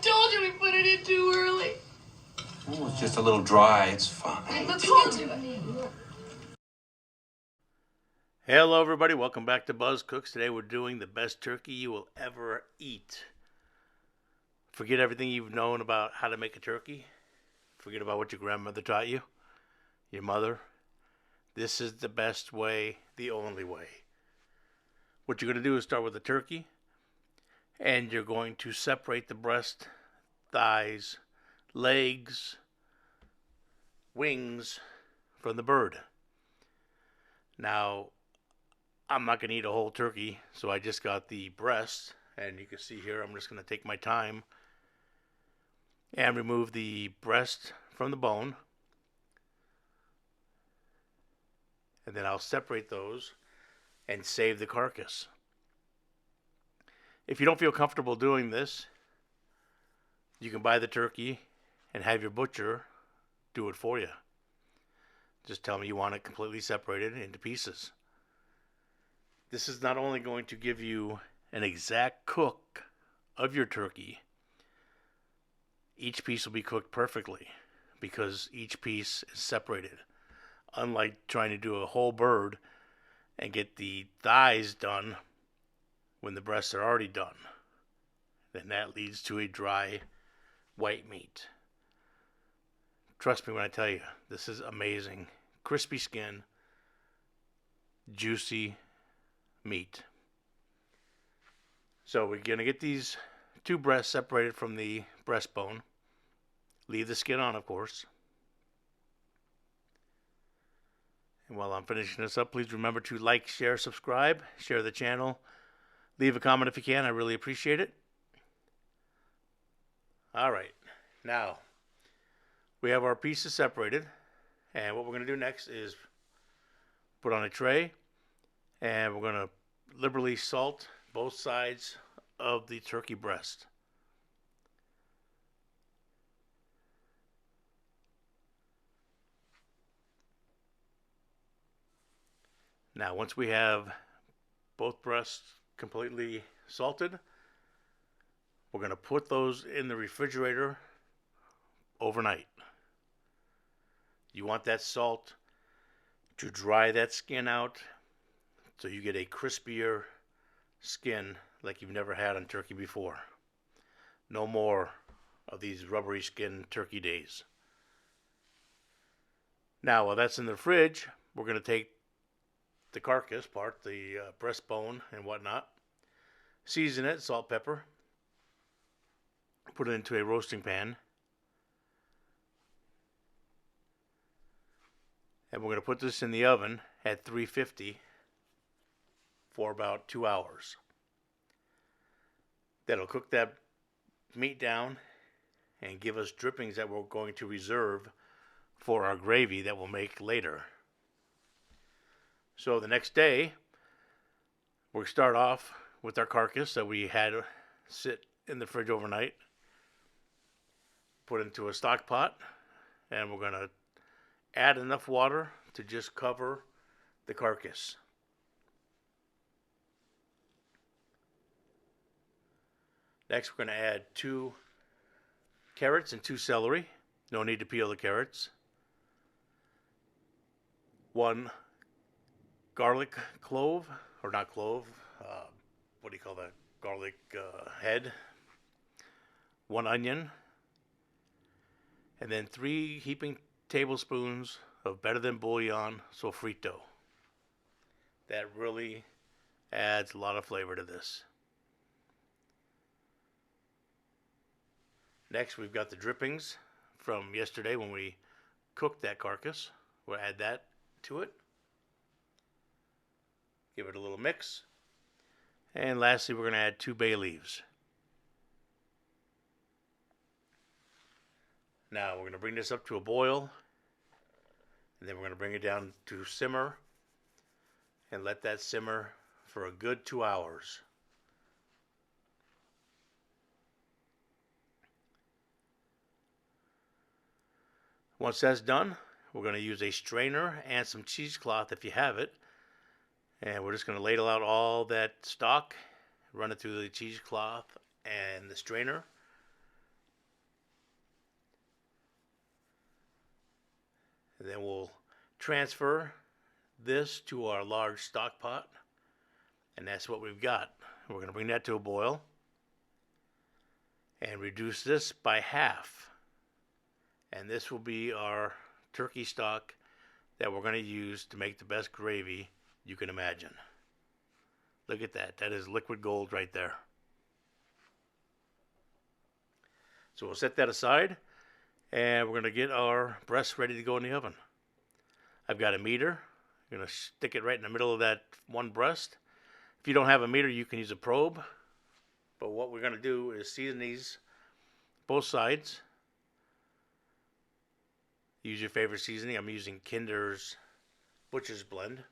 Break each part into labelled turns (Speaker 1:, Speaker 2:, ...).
Speaker 1: told you we put it in too early.
Speaker 2: Oh, it's just a little dry. It's fine.
Speaker 1: Let's get to it.
Speaker 3: Hello everybody, welcome back to Buzz Cooks. Today we're doing the best turkey you will ever eat. Forget everything you've known about how to make a turkey. Forget about what your grandmother taught you, your mother. This is the best way, the only way. What you're going to do is start with the turkey, and you're going to separate the breast, thighs, legs, wings from the bird. Now, I'm not going to eat a whole turkey, so I just got the breast, and you can see here I'm just going to take my time and remove the breast from the bone, and then I'll separate those and save the carcass. If you don't feel comfortable doing this, you can buy the turkey and have your butcher do it for you. Just tell me you want it completely separated into pieces. This is not only going to give you an exact cook of your turkey, each piece will be cooked perfectly because each piece is separated. Unlike trying to do a whole bird and get the thighs done when the breasts are already done, then that leads to a dry white meat. Trust me when I tell you, this is amazing. Crispy skin, juicy meat. So we're going to get these two breasts separated from the breastbone. Leave the skin on, of course. And while I'm finishing this up, please remember to like, share, subscribe, share the channel. Leave a comment if you can. I really appreciate it. All right. Now, we have our pieces separated. And what we're going to do next is put on a tray. And we're going to liberally salt both sides of the turkey breast. Now, once we have both breasts completely salted, we're going to put those in the refrigerator overnight. You want that salt to dry that skin out so you get a crispier skin like you've never had on turkey before. No more of these rubbery skin turkey days. Now, while that's in the fridge, we're going to take the carcass part, the breastbone and whatnot, season it, salt, pepper, put it into a roasting pan, and we're going to put this in the oven at 350 for about 2 hours. That'll cook that meat down and give us drippings that we're going to reserve for our gravy that we'll make later. So the next day, we'll start off with our carcass that we had sit in the fridge overnight. Put into a stock pot, and we're going to add enough water to just cover the carcass. Next, we're going to add 2 carrots and 2 celery. No need to peel the carrots. 1 garlic clove, or not clove, what do you call that? Garlic head. 1 onion. And then 3 heaping tablespoons of better than bouillon sofrito. That really adds a lot of flavor to this. Next, we've got the drippings from yesterday when we cooked that carcass. We'll add that to it. Give it a little mix. And lastly, we're going to add 2 bay leaves. Now, we're going to bring this up to a boil. And then we're going to bring it down to simmer. And let that simmer for a good 2 hours. Once that's done, we're going to use a strainer and some cheesecloth if you have it. And we're just going to ladle out all that stock, run it through the cheesecloth and the strainer. And then we'll transfer this to our large stock pot. And that's what we've got. We're going to bring that to a boil and reduce this by half. And this will be our turkey stock that we're going to use to make the best gravy you can imagine. Look at that. That is liquid gold right there. So we'll set that aside, and we're going to get our breasts ready to go in the oven. I've got a meter. I'm going to stick it right in the middle of that one breast. If you don't have a meter, you can use a probe. But what we're going to do is season these both sides. Use your favorite seasoning. I'm using Kinder's Butcher's Blend.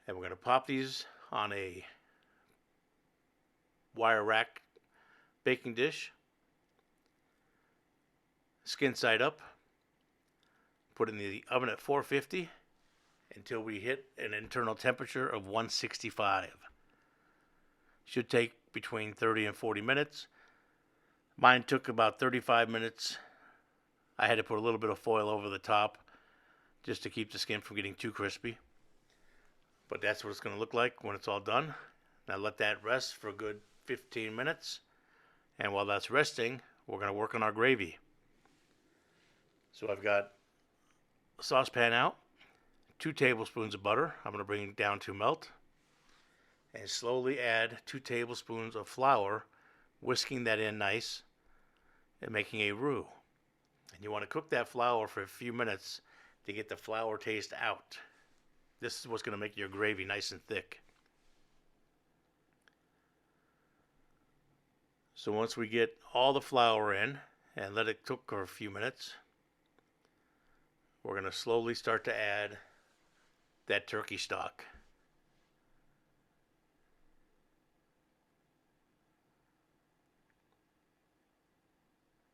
Speaker 3: And we're going to pop these on a wire rack baking dish. Skin side up. Put it in the oven at 450 until we hit an internal temperature of 165. Should take between 30 and 40 minutes. Mine took about 35 minutes. I had to put a little bit of foil over the top just to keep the skin from getting too crispy. But that's what it's going to look like when it's all done. Now let that rest for a good 15 minutes. And while that's resting, we're going to work on our gravy. So I've got a saucepan out, 2 tablespoons of butter. I'm going to bring it down to melt. And slowly add 2 tablespoons of flour, whisking that in nice and making a roux. And you want to cook that flour for a few minutes to get the flour taste out. This is what's going to make your gravy nice and thick. So once we get all the flour in and let it cook for a few minutes, we're going to slowly start to add that turkey stock.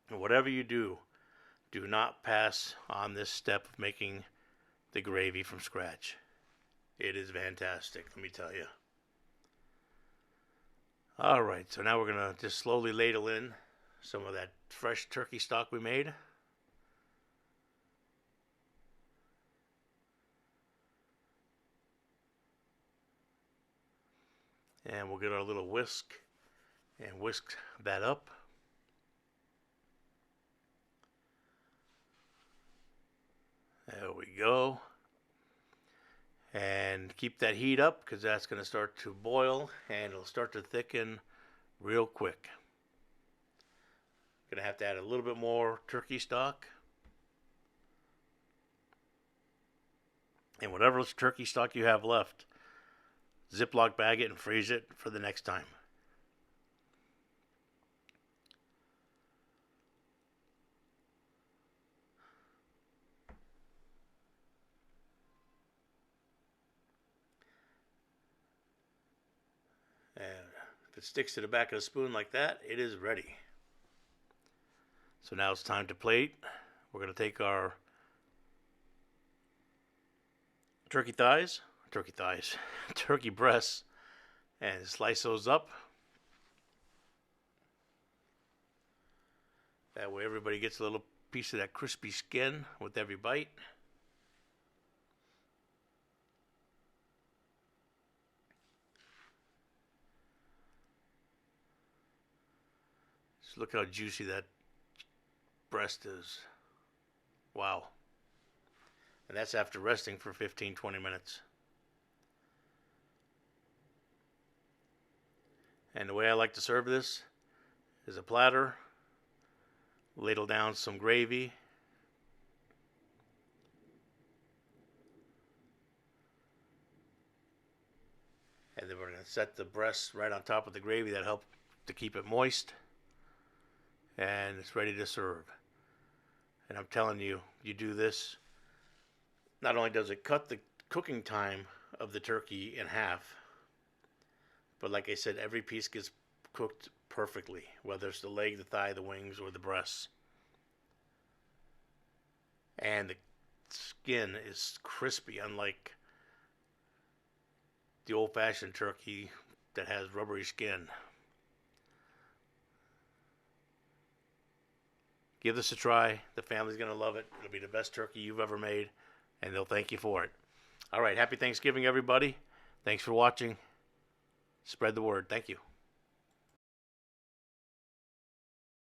Speaker 3: And whatever you do, do not pass on this step of making the gravy from scratch. It is fantastic, let me tell you. Alright, so now we're going to just slowly ladle in some of that fresh turkey stock we made. And we'll get our little whisk and whisk that up. There we go. And keep that heat up because that's going to start to boil and it'll start to thicken real quick. Going to have to add a little bit more turkey stock. And whatever turkey stock you have left, Ziploc bag it and freeze it for the next time. And if it sticks to the back of the spoon like that, it is ready. So now it's time to plate. We're going to take our turkey breasts, and slice those up. That way everybody gets a little piece of that crispy skin with every bite. Just look how juicy that breast is. Wow. And that's after resting for 15-20 minutes. And the way I like to serve this is a platter, ladle down some gravy, and then we're going to set the breasts right on top of the gravy. That helps to keep it moist, and it's ready to serve. And I'm telling you, you do this, not only does it cut the cooking time of the turkey in half, but like I said, every piece gets cooked perfectly, whether it's the leg, the thigh, the wings, or the breasts. And the skin is crispy, unlike the old-fashioned turkey that has rubbery skin. Give this a try. The family's going to love it. It'll be the best turkey you've ever made, and they'll thank you for it. All right, happy Thanksgiving, everybody. Thanks for watching. Spread the word. Thank you.